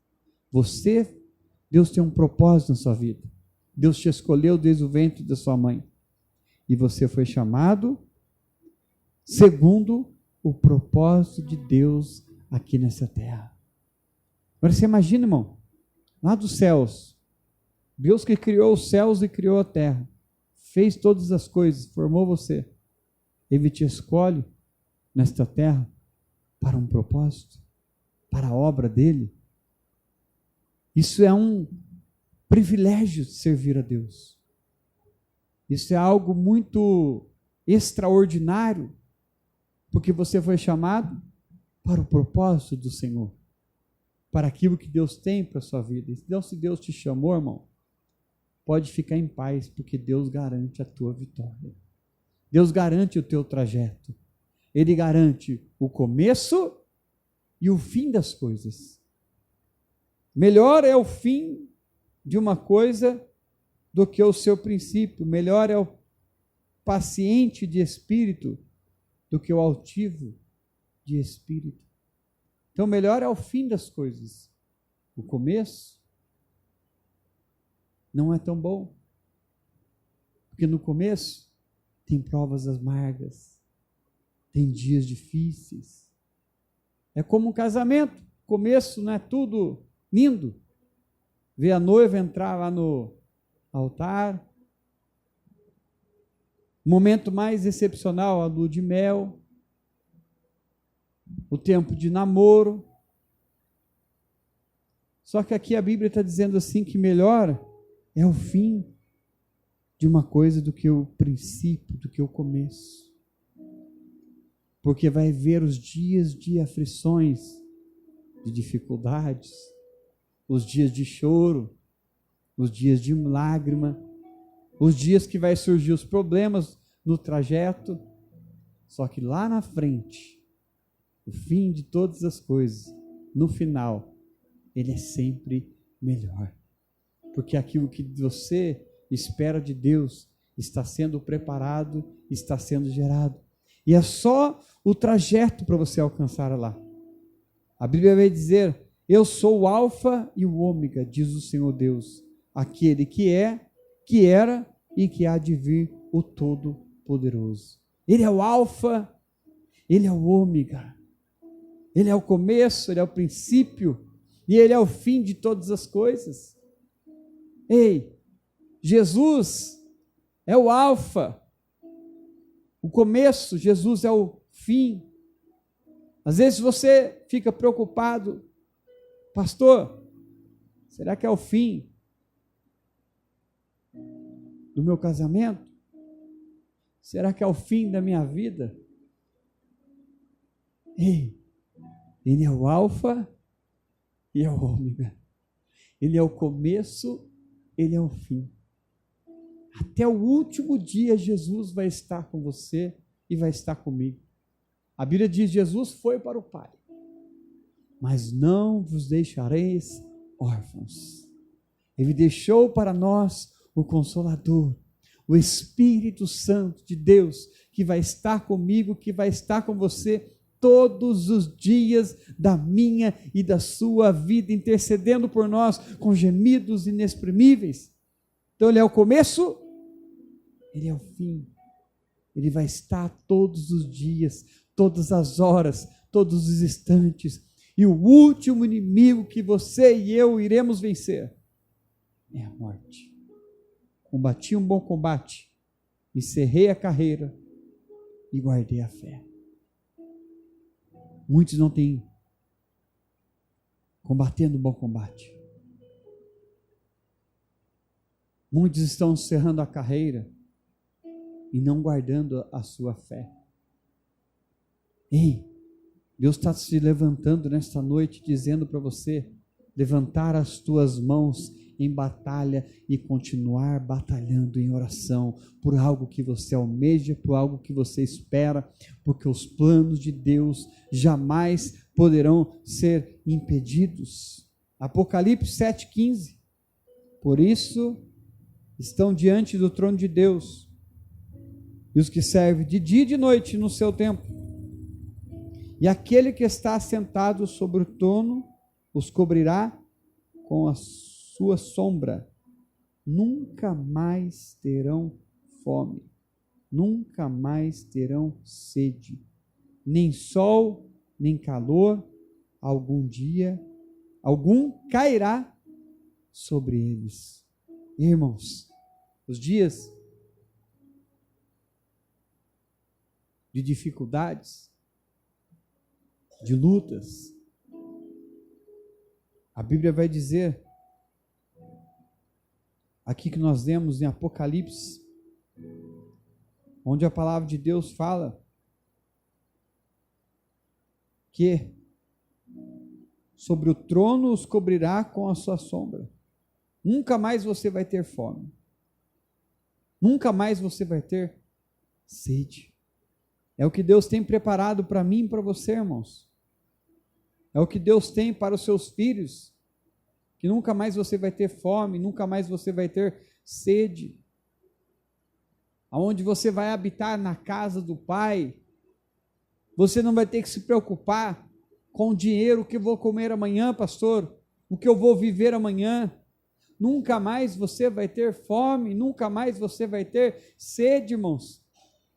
Deus tem um propósito na sua vida. Deus te escolheu desde o ventre da sua mãe. E você foi chamado segundo o propósito de Deus aqui nessa terra. Agora você imagina, irmão, lá dos céus, Deus que criou os céus e criou a terra, fez todas as coisas, formou você. Ele te escolhe nesta terra para um propósito, para a obra dele. Isso é um privilégio de servir a Deus. Isso é algo muito extraordinário, porque você foi chamado para o propósito do Senhor, para aquilo que Deus tem para a sua vida. Então, se Deus te chamou, irmão, pode ficar em paz, porque Deus garante a tua vitória. Deus garante o teu trajeto. Ele garante o começo e o fim das coisas. Melhor é o fim de uma coisa do que o seu princípio. Melhor é o paciente de espírito do que o altivo de espírito. Então, melhor é o fim das coisas. O começo não é tão bom. Porque no começo tem provas amargas, tem dias difíceis. É como um casamento. O começo não é tudo lindo. Ver a noiva entrar lá no altar. Momento mais excepcional, a lua de mel. O tempo de namoro. Só que aqui a Bíblia está dizendo assim que melhor é o fim de uma coisa do que o princípio, do que o começo. Porque vai ver os dias de aflições, de dificuldades, os dias de choro, os dias de lágrima, os dias que vai surgir os problemas no trajeto. Só que lá na frente, o fim de todas as coisas, no final, ele é sempre melhor. Porque aquilo que você espera de Deus está sendo preparado, está sendo gerado. E é só o trajeto para você alcançar lá. A Bíblia vai dizer: eu sou o alfa e o ômega, diz o Senhor Deus, aquele que é, que era e que há de vir, o Todo-Poderoso. Ele é o alfa, ele é o ômega, ele é o começo, ele é o princípio e ele é o fim de todas as coisas. Ei, Jesus é o alfa, o começo, Jesus é o fim. Às vezes você fica preocupado: pastor, será que é o fim do meu casamento? Será que é o fim da minha vida? Ei, ele é o alfa e é o ômega. Ele é o começo, ele é o fim. Até o último dia Jesus vai estar com você e vai estar comigo. A Bíblia diz: Jesus foi para o Pai, mas não vos deixareis órfãos. Ele deixou para nós o Consolador, o Espírito Santo de Deus, que vai estar comigo, que vai estar com você todos os dias da minha e da sua vida, intercedendo por nós com gemidos inexprimíveis. Então ele é o começo, ele é o fim. Ele vai estar todos os dias, todas as horas, todos os instantes. E o último inimigo que você e eu iremos vencer é a morte. Combati um bom combate, encerrei a carreira e guardei a fé. Muitos não têm combatendo um bom combate. Muitos estão encerrando a carreira e não guardando a sua fé. Ei, Deus está se levantando nesta noite, dizendo para você levantar as tuas mãos em batalha e continuar batalhando em oração por algo que você almeja, por algo que você espera, porque os planos de Deus jamais poderão ser impedidos. Apocalipse 7,15. Por isso estão diante do trono de Deus e os que servem de dia e de noite no seu templo. E aquele que está assentado sobre o trono os cobrirá com a sua sombra. Nunca mais terão fome, nunca mais terão sede, nem sol, nem calor, algum cairá sobre eles. Irmãos, os dias de dificuldades, de lutas, a Bíblia vai dizer, aqui que nós lemos em Apocalipse, onde a palavra de Deus fala que sobre o trono os cobrirá com a sua sombra. Nunca mais você vai ter fome. Nunca mais você vai ter sede. É o que Deus tem preparado para mim e para você, irmãos. É o que Deus tem para os seus filhos. Que nunca mais você vai ter fome, nunca mais você vai ter sede. Aonde você vai habitar na casa do Pai, você não vai ter que se preocupar com o dinheiro, o que eu vou comer amanhã, pastor, o que eu vou viver amanhã. Nunca mais você vai ter fome, nunca mais você vai ter sede, irmãos.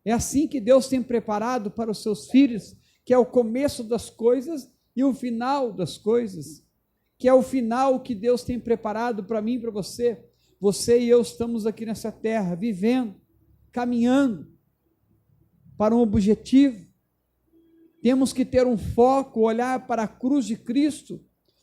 É assim que Deus tem preparado para os seus filhos, que é o começo das coisas e o final das coisas, que é o final que Deus tem preparado para mim e para você. Você e eu estamos aqui nessa terra, vivendo, caminhando para um objetivo. Temos que ter um foco, olhar para a cruz de Cristo,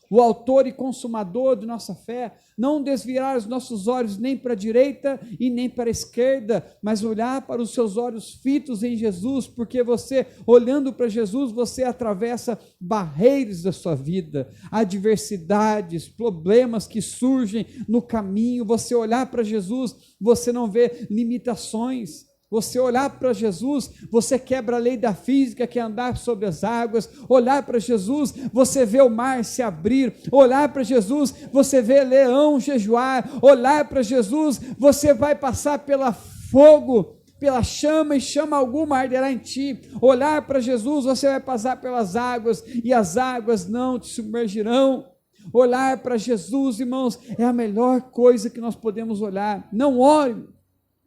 o autor e consumador de nossa fé, não desviar os nossos olhos nem para a direita e nem para a esquerda, mas olhar para os seus olhos fitos em Jesus, porque você, olhando para Jesus, você atravessa barreiras da sua vida, adversidades, problemas que surgem no caminho. Você olhar para Jesus, você não vê limitações. Você olhar para Jesus, você quebra a lei da física, que é andar sobre as águas. Olhar para Jesus, você vê o mar se abrir. Olhar para Jesus, você vê leão jejuar. Olhar para Jesus, você vai passar pelo fogo, pela chama, e chama alguma arderá em ti. Olhar para Jesus, você vai passar pelas águas, e as águas não te submergirão. Olhar para Jesus, irmãos, é a melhor coisa que nós podemos olhar. Não olhe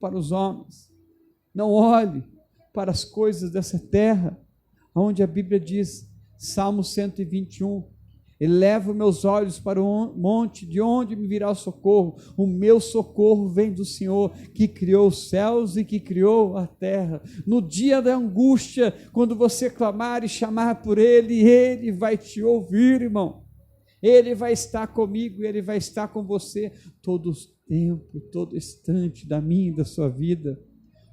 para os homens. Não olhe para as coisas dessa terra, onde a Bíblia diz, Salmo 121, eleva meus olhos para o monte, de onde me virá o socorro? O meu socorro vem do Senhor, que criou os céus e que criou a terra. No dia da angústia, quando você clamar e chamar por Ele, Ele vai te ouvir, irmão. Ele vai estar comigo, Ele vai estar com você todo o tempo, todo instante da minha e da sua vida.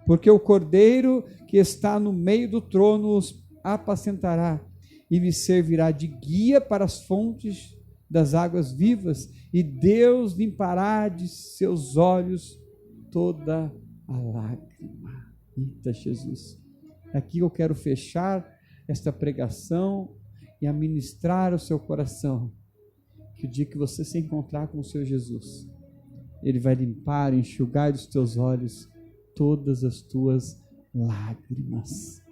Porque o Cordeiro que está no meio do trono os apacentará e lhe servirá de guia para as fontes das águas vivas, e Deus limpará de seus olhos toda a lágrima. Eita Jesus! Aqui eu quero fechar esta pregação e administrar o seu coração, que o dia que você se encontrar com o seu Jesus, Ele vai limpar e enxugar dos teus olhos todas as tuas lágrimas,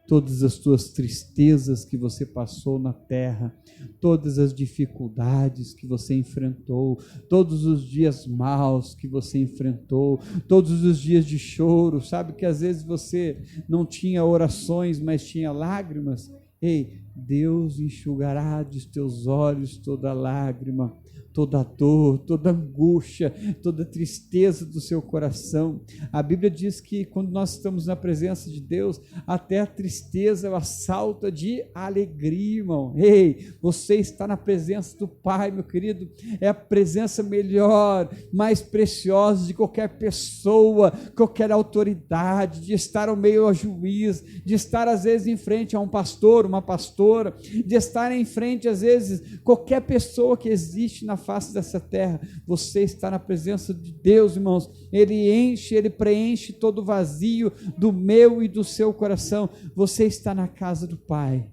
todas as tuas tristezas que você passou na terra, todas as dificuldades que você enfrentou, todos os dias maus que você enfrentou, todos os dias de choro. Sabe que às vezes você não tinha orações, mas tinha lágrimas? Ei, Deus enxugará dos teus olhos toda lágrima, toda dor, toda angústia, toda tristeza do seu coração. A Bíblia diz que quando nós estamos na presença de Deus, até a tristeza ela salta de alegria, irmão. Ei, você está na presença do Pai, meu querido, é a presença melhor, mais preciosa de qualquer pessoa, qualquer autoridade, de estar ao meio ao juiz, de estar às vezes em frente a um pastor, uma pastora, de estar em frente às vezes qualquer pessoa que existe na face dessa terra. Você está na presença de Deus, irmãos. Ele preenche todo o vazio do meu e do seu coração. Você está na casa do Pai.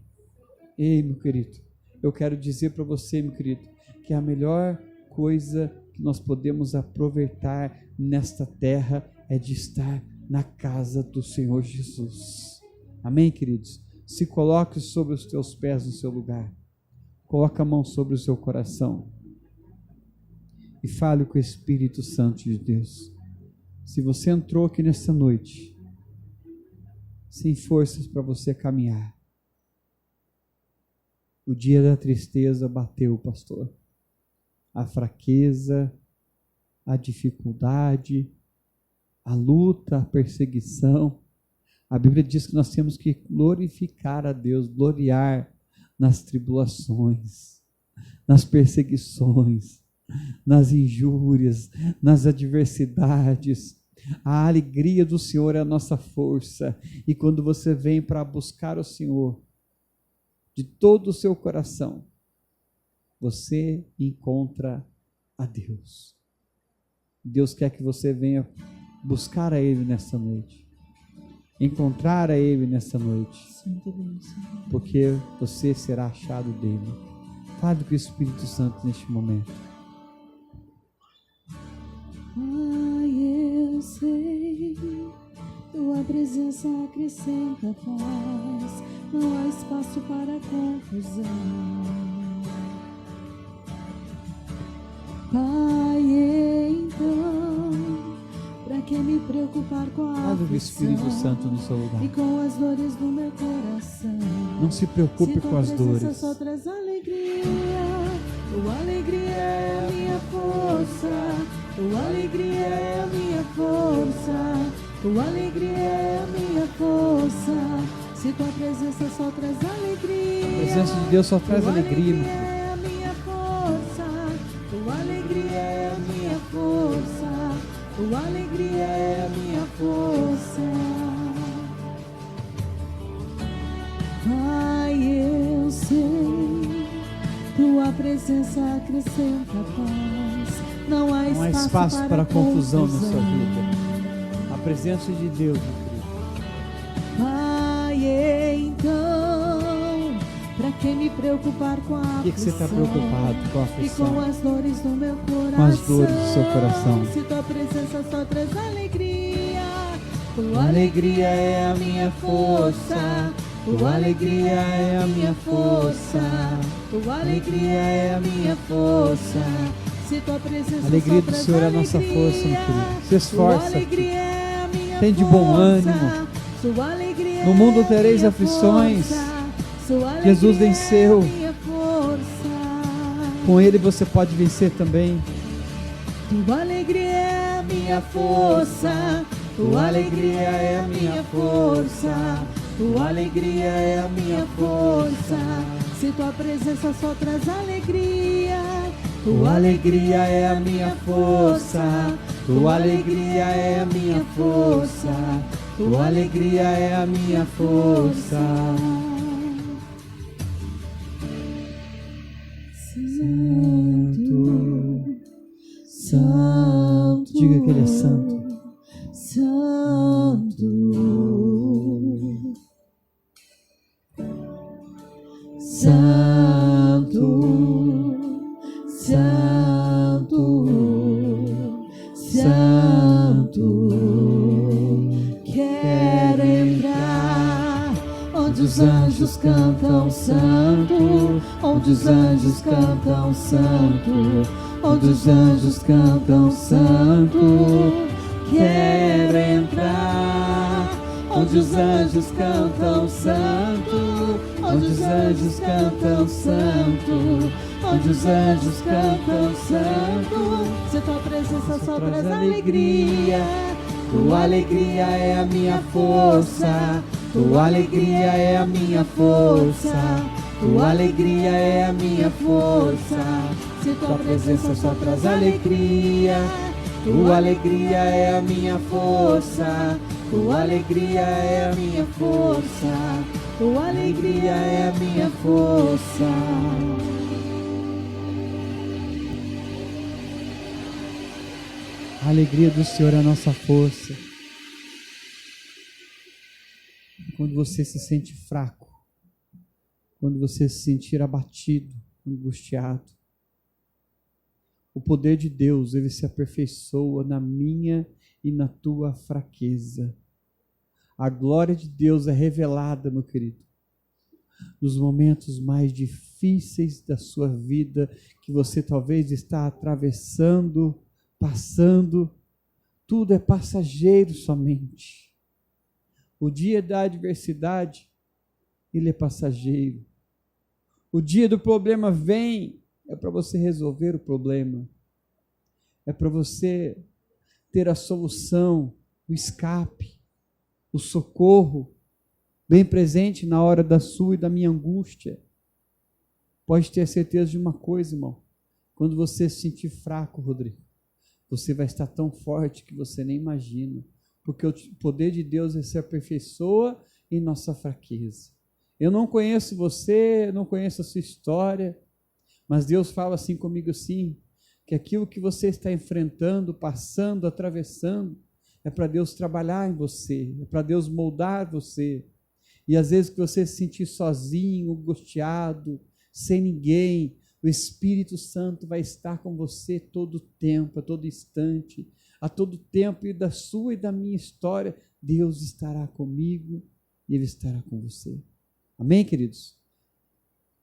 Ei, meu querido, eu quero dizer para você, meu querido, que a melhor coisa que nós podemos aproveitar nesta terra é de estar na casa do Senhor Jesus. Amém, queridos? Se coloque sobre os teus pés no seu lugar. Coloque a mão sobre o seu coração e fale com o Espírito Santo de Deus. Se você entrou aqui nesta noite sem forças para você caminhar, o dia da tristeza bateu, pastor. A fraqueza, a dificuldade, a luta, a perseguição. A Bíblia diz que nós temos que glorificar a Deus, gloriar nas tribulações, nas perseguições, nas injúrias, nas adversidades. A alegria do Senhor é a nossa força. E quando você vem para buscar o Senhor de todo o seu coração, você encontra a Deus. Deus quer que você venha buscar a Ele nessa noite. Encontrar a Ele nessa noite. Porque você será achado dele. Fale com o Espírito Santo neste momento. Eu sei, tua presença acrescenta paz, não há espaço para confusão. Pai, então, para que me preocupar com a Fale com o aflição Espírito Santo no seu lugar. e com as dores do meu coração? Não se preocupe com as dores. Se tua presença só traz alegria, tua alegria é a minha força. Tua alegria é a minha força, tua alegria é a minha força. Se tua presença só traz alegria, A presença de Deus só traz alegria. Tua alegria é a minha força, tua alegria é a minha força, tua alegria é a minha força. Pai, eu sei, tua presença acrescenta paz. Não há espaço para confusão na sua vida. A presença de Deus, meu querido. Pai, então, para que me preocupar com a aflição? O que você está preocupado com a E aflição? com as dores do meu coração. Com as dores do seu coração. Se tua presença só traz alegria, Tua alegria é a minha força. Tua alegria é a minha força. tua alegria é a minha força. Se tua presença A alegria só do traz Senhor é a nossa alegria, força, meu querido. Se esforça. tua alegria é a minha Tem de bom força. ânimo. Sua alegria No mundo é a tereis minha aflições. força. Sua alegria Jesus venceu. é a minha força. Com Ele você pode vencer também. Tua alegria é a minha força. Tua alegria é a minha força. Tua alegria é a minha força. Se tua presença só traz alegria, tua alegria é a minha força. Tua alegria é a minha força. Tua alegria é a minha força. Santo, Santo, Diga que Ele é santo. Santo, Santo, Santo, Santo, quero entrar onde os anjos cantam santo, onde os anjos cantam santo, onde os anjos cantam santo. Quero entrar onde os anjos cantam santo, onde os anjos cantam santo, onde os anjos cantam santo. Se tua presença só traz alegria, tua alegria é a minha força. Tua alegria é a minha força. Tua alegria é a minha força. Se tua presença só traz alegria, tua alegria é a minha força. Tua alegria é a minha força. Tua alegria é a minha força. A alegria do Senhor é a nossa força. Quando você se sente fraco, quando você se sentir abatido, angustiado, o poder de Deus, ele se aperfeiçoa na minha e na tua fraqueza. A glória de Deus é revelada, meu querido, nos momentos mais difíceis da sua vida, que você talvez está atravessando, passando. Tudo é passageiro somente. O dia da adversidade, ele é passageiro. O dia do problema vem, é para você resolver o problema. É para você ter a solução, o escape, o socorro, bem presente na hora da sua e da minha angústia. Pode ter certeza de uma coisa, irmão. Quando você se sentir fraco, Rodrigo, você vai estar tão forte que você nem imagina, porque o poder de Deus se aperfeiçoa em nossa fraqueza. Eu não conheço você, não conheço a sua história, mas Deus fala assim comigo assim, que aquilo que você está enfrentando, passando, atravessando, é para Deus trabalhar em você, é para Deus moldar você. E às vezes que você se sentir sozinho, angustiado, sem ninguém, o Espírito Santo vai estar com você todo o tempo, a todo instante, a todo tempo, e da sua e da minha história, Deus estará comigo e Ele estará com você. Amém, queridos?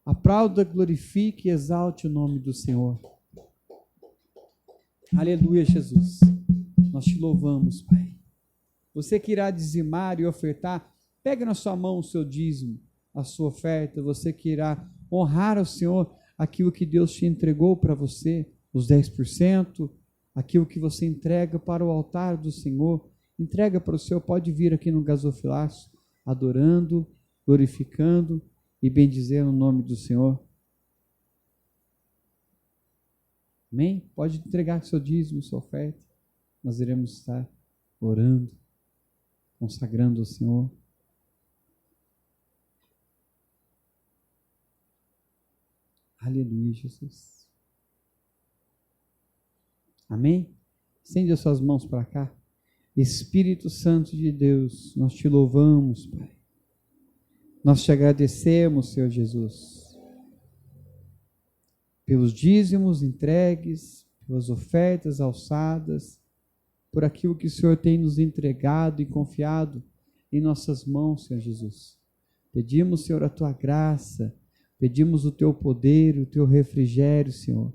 Aplauda, glorifique e exalte o nome do Senhor. Aleluia, Jesus. Nós te louvamos, Pai. Você que irá dizimar e ofertar, pegue na sua mão o seu dízimo, a sua oferta. Você que irá honrar ao Senhor aquilo que Deus te entregou para você, os 10%, aquilo que você entrega para o altar do Senhor, entrega para o Senhor. Pode vir aqui no gasofilaço, adorando, glorificando e bendizendo o nome do Senhor. Amém? Pode entregar seu dízimo, sua oferta. Nós iremos estar orando, consagrando ao Senhor. Aleluia, Jesus. Amém? Estende as suas mãos para cá. Espírito Santo de Deus, nós te louvamos, Pai. Nós te agradecemos, Senhor Jesus, pelos dízimos entregues, pelas ofertas alçadas, por aquilo que o Senhor tem nos entregado e confiado em nossas mãos, Senhor Jesus. Pedimos, Senhor, a tua graça, pedimos o teu poder, o teu refrigério, Senhor,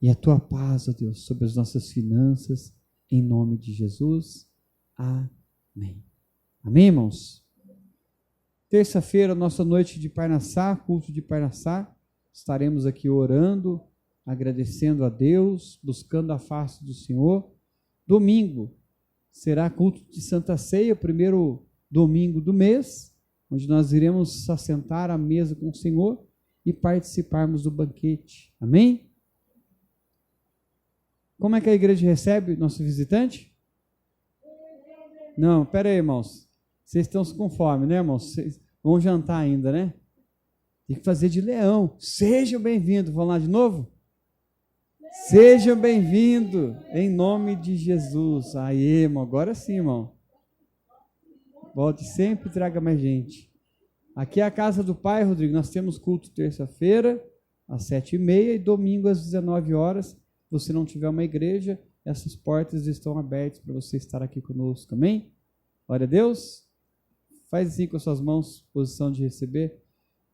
e a tua paz, ó Deus, sobre as nossas finanças, em nome de Jesus. Amém. Amém, irmãos? Terça-feira, nossa noite de Parnassá, culto de Parnassá, estaremos aqui orando, agradecendo a Deus, buscando a face do Senhor. Domingo será culto de Santa Ceia, primeiro domingo do mês, onde nós iremos assentar à mesa com o Senhor e participarmos do banquete. Amém? Como é que a igreja recebe nosso visitante? Não, pera aí, irmãos. Vocês estão com fome, né, irmãos? Vocês vão jantar ainda, né? Tem que fazer de leão. Sejam bem-vindos. Vamos lá de novo? Sejam bem-vindos, em nome de Jesus. Aí, irmão, agora sim, irmão. Volte sempre e traga mais gente. Aqui é a casa do Pai, Rodrigo. Nós temos culto terça-feira, às 7h30 e domingo às 19 horas. Se você não tiver uma igreja, essas portas estão abertas para você estar aqui conosco. Amém? Glória a Deus. Faz assim com as suas mãos, posição de receber.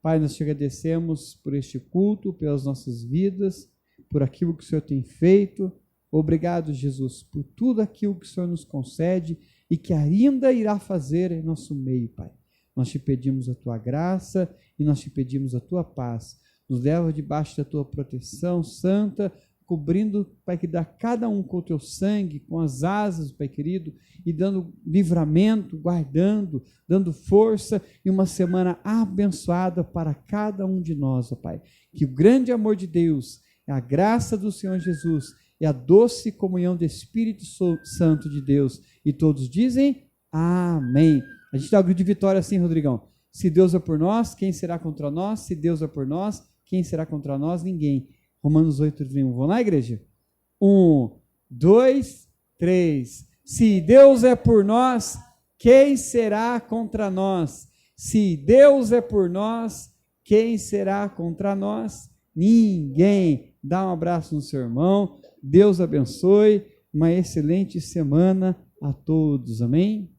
Pai, nós te agradecemos por este culto, pelas nossas vidas, por aquilo que o Senhor tem feito. Obrigado, Jesus, por tudo aquilo que o Senhor nos concede e que ainda irá fazer em nosso meio, Pai. Nós te pedimos a tua graça e nós te pedimos a tua paz. Nos leva debaixo da tua proteção santa, cobrindo, Pai, que dá cada um com o teu sangue, com as asas, Pai querido, e dando livramento, guardando, dando força e uma semana abençoada para cada um de nós, ó Pai. Que o grande amor de Deus, a graça do Senhor Jesus e a doce comunhão do Espírito Santo de Deus, e todos dizem amém. A gente dá o grito de vitória assim, Rodrigão. Se Deus é por nós, quem será contra nós? Se Deus é por nós, quem será contra nós? Ninguém. Romanos 8:31. Vamos lá, igreja? 1, 2, 3. Se Deus é por nós, quem será contra nós? Se Deus é por nós, quem será contra nós? Ninguém. Dá um abraço no seu irmão. Deus abençoe. Uma excelente semana a todos. Amém?